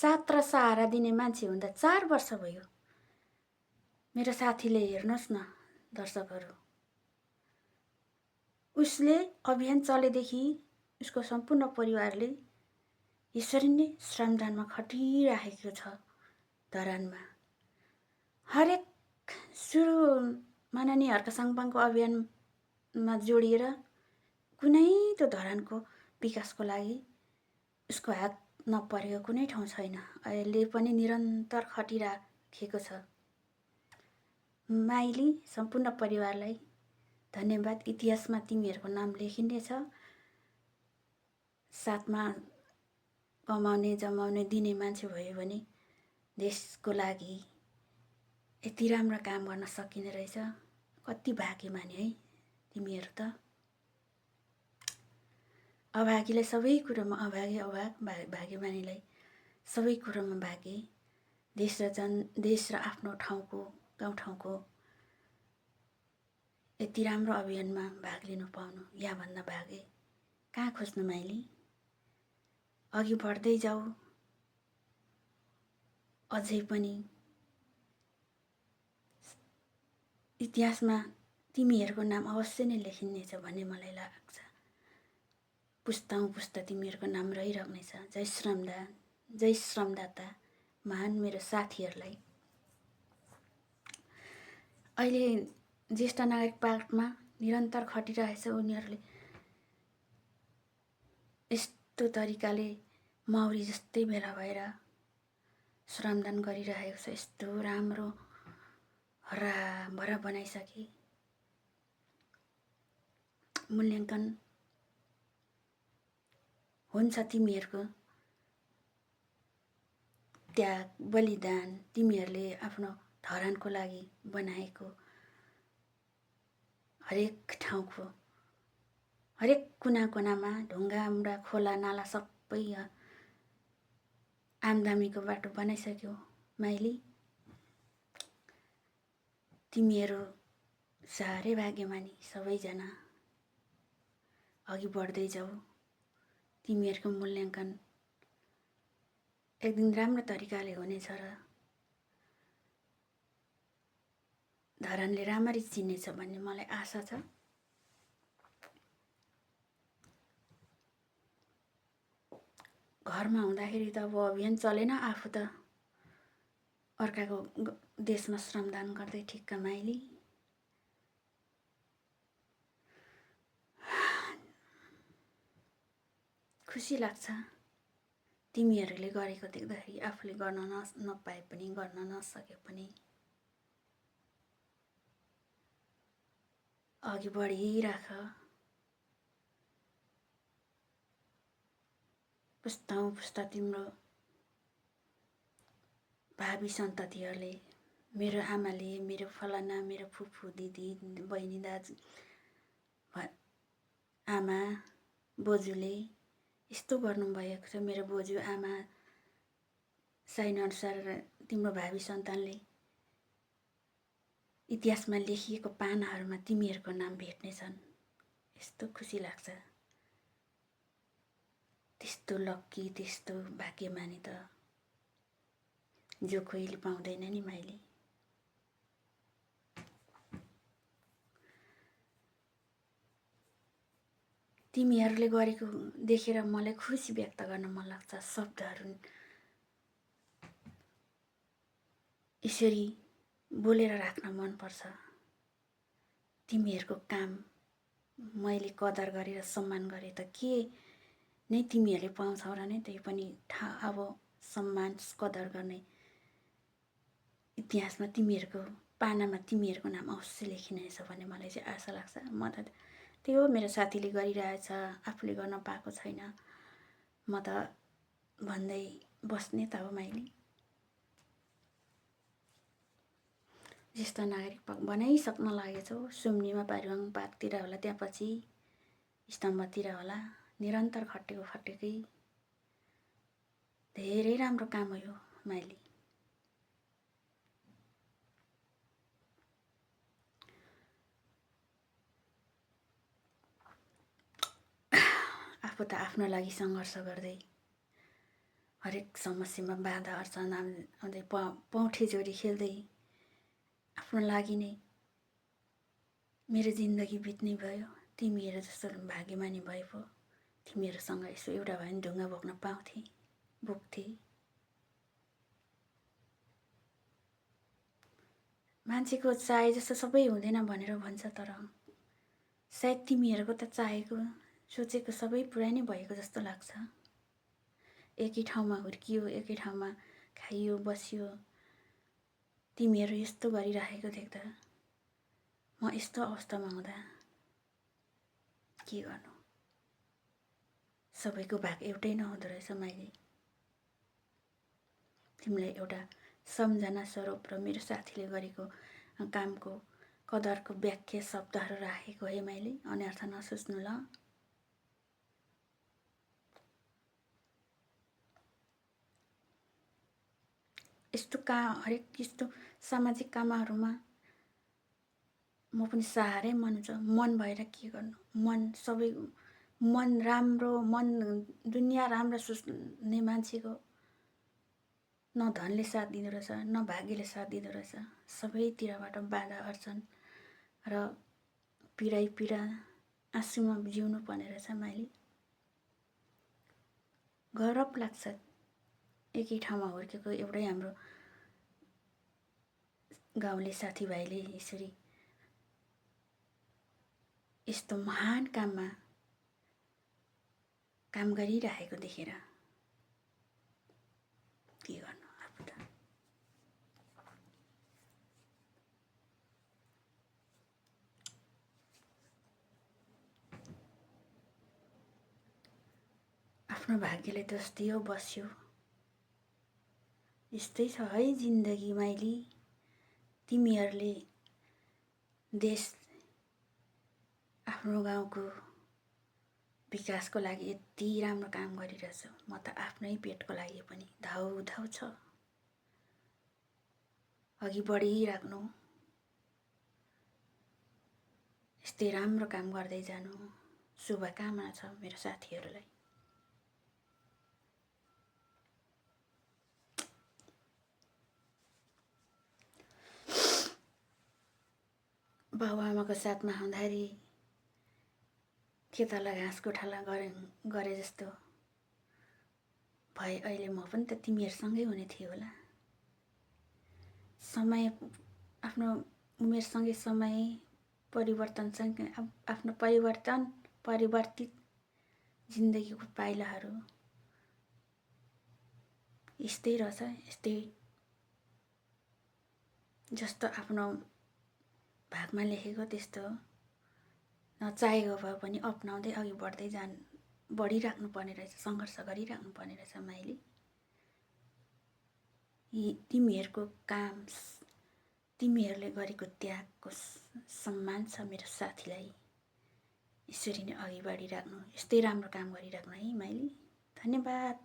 साथ र सहारा दिने मान्छे हुँदा 4 वर्ष भयो। मेरो साथीले हेर्नुहोस् न दर्शकहरू, उसले अभियान चलेदेखि उसको सम्पूर्ण परिवारले यसरी नै श्रमदानमा खटिराखेको छ। धरानमा हरेक सुरु माननीय हर्क साङपाङको अभियानमा जोडिएर कुनै त्यो धरानको विकासको लागि उसको हात नपरेको कुनै ठाउँ छैन। अहिले पनि निरन्तर खटिराखेको छ। माइली सम्पूर्ण परिवारलाई धन्यवाद। इतिहासमा तिमीहरूको नाम लेखिनेछ। साथमा कमाउने जमाउने दिने मान्छे भयो भने देशको लागि यति राम्रो काम गर्न सकिने रहेछ। कति भाग्यमानी है तिमीहरू त। अभागीलाई सबै कुरोमा अभागी भाग्यमानीलाई सबै कुरोमा भाग्य। देश र आफ्नो ठाउँको गाउँठाउँको यति राम्रो अभियानमा भाग लिनु पाउनु यहाँभन्दा भाग्य कहाँ खोज्नु माइली। अघि बढ्दै जाऊ। अझै पनि इतिहासमा तिमीहरूको नाम अवश्य नै लेखिनेछ भन्ने मलाई लाग्छ। पुस्ताौं पुस्ता तिमीहरूको नाम रहिरहनेछ। जय श्रमदाता महान मेरो साथीहरूलाई। अहिले ज्येष्ठ नागरिक पार्कमा निरन्तर खटिरहेछ। उनीहरूले यस्तो तरिकाले माउरी जस्तै भेला भएर श्रमदान गरिरहेको छ। यस्तो राम्रो हराभरा बनाइसके। मूल्याङ्कन हुन्छ तिमीहरूको त्याग बलिदान, तिमीहरूले आफ्नो धरानको लागि बनाएको हरेक ठाउँको हरेक कुना कुनामा ढुङ्गा खोला नाला सबै आमदामीको बाटो बनाइसक्यो माइली। तिमीहरू साह्रै भाग्यमानी सबैजना। अघि बढ्दै जाऊ। तिमीहरूको मूल्याङ्कन एक दिन राम्रो तरिकाले हुनेछ र धरानले राम्ररी चिन्नेछ भन्ने मलाई आशा छ। घरमा हुँदाखेरि त अब अभियान चलेन। आफू त अर्काको देशमा श्रमदान गर्दै ठिक्क माइली। खुसी लाग्छ तिमीहरूले गरेको देख्दाखेरि। आफूले गर्न नपाए पनि गर्न नसके पनि अघि बढिराख। पुस्ताौं पुस्ता तिम्रो भावी सन्ततिहरूले मेरो आमाले, मेरो फलाना, मेरो फुपू दिदी बहिनी दाजु आमा बोजूले यस्तो गर्नुभएको छ। मेरो बोजू आमा साइन अनुसार तिम्रो भावी सन्तानले इतिहासमा लेखिएको पानाहरूमा तिमीहरूको नाम भेट्नेछन्। यस्तो खुसी लाग्छ। त्यस्तो लक्की, त्यस्तो भाग्यमानी त जो कोहीले पाउँदैन नि माइली। तिमीहरूले गरेको देखेर मलाई खुसी व्यक्त गर्न मन लाग्छ। शब्दहरू यसरी बोलेर राख्न मनपर्छ। तिमीहरूको काम मैले कदर गरेर सम्मान गरे त के नै तिमीहरूले पाउँछौ र नै त्यही पनि अब सम्मान कदर गर्ने इतिहासमा तिमीहरूको पानामा तिमीहरूको नाम अवश्य लेखिनेछ भन्ने मलाई चाहिँ आशा लाग्छ। म त त्यो मेरो साथीले गरिरहेछ, आफूले गर्न पाएको छैन। म त भन्दै बस्ने त हो माइली। ज्येष्ठ नागरिक पार्क बनाइसक्न लागेछौ। सुम्निमा पारुवाङ पार्कतिर होला, त्यहाँ पछि स्तम्भतिर होला। निरन्तर खटेकै धेरै राम्रो काम हो यो माइली। आफू त आफ्नो लागि सङ्घर्ष गर्दै हरेक समस्यामा बाधा अर्चन आउँदै पौठे जोडी खेल्दै आफ्नो लागि नै मेरो जिन्दगी बित्ने भयो। तिमीहरू जस्तो भाग्यमानी भए पो तिमीहरूसँग यसो एउटा भए पनि ढुङ्गा बोक्न पाउँथे, बोक्थे। मान्छेको चाहे जस्तो सबै हुँदैन भनेर भन्छ, तर सायद तिमीहरूको त चाहेको सोचेको सबै पुरा नै भएको जस्तो लाग्छ। एकै ठाउँमा हुर्कियो, एकै ठाउँमा खाइयो बसियो। तिमीहरू यस्तो गरिराखेको देख्दा म यस्तो अवस्थामा हुँदा के गर्नु। सबैको भाग एउटै नहुँदो रहेछ माइली। तिमीलाई एउटा सम्झना स्वरूप र मेरो साथीले गरेको कामको कदरको व्याख्या शब्दहरू राखेको है माइली, अनर्थ नसोच्नु ल। यस्तो हरेक यस्तो सामाजिक कामहरूमा म पनि साह्रै मन भएर के गर्नु। मन राम्रो, मन दुनियाँ राम्रो सोच्ने मान्छेको न धनले साथ दिँदो रहेछ, न भाग्यले साथ दिँदो रहेछ। सबैतिरबाट बाधा अर्चन र पीडा आँसुमा जिउनु पर्ने रहेछ माइली। गौरव लाग्छ एकै ठाउँमा हुर्केको एउटै हाम्रो गाउँले साथीभाइले यसरी यस्तो महान काममा काम गरिरहेको देखेर के गर्नु आफू त। आफ्नो भाग्यले दोष दियो बस्यो। यस्तै छ है जिन्दगी माइली। तिमीहरूले देश आफ्नो गाउँको विकासको लागि यति राम्रो काम गरिरहेछौ। म त आफ्नै पेटको लागि पनि धाउधाउ छ। अघि बढिराख्नु, यस्तै राम्रो काम गर्दै जानु शुभकामना छ मेरो साथीहरूलाई। बाबुआमाको साथमा हुँदाखेरि खेतलाई घाँस गोठाला गरे जस्तो भए अहिले म पनि त तिमीहरूसँगै हुने थिएँ होला। समय आफ्नो उमेरसँगै समय परिवर्तनसँग आफ्नो परिवर्तित जिन्दगीको पाइलाहरू यस्तै रहेछ। यस्तै जस्तो आफ्नो भागमा लेखेको त्यस्तो नचाहेको भए पनि अपनाउँदै अघि बढिराख्नु पर्ने रहेछ, सङ्घर्ष गरिराख्नु पर्ने रहेछ माइली। तिमीहरूको काम, तिमीहरूले गरेको त्यागको सम्मान छ मेरो साथीलाई। यसरी नै अघि बढिराख्नु, यस्तै राम्रो काम गरिराख्नु है माइली। धन्यवाद।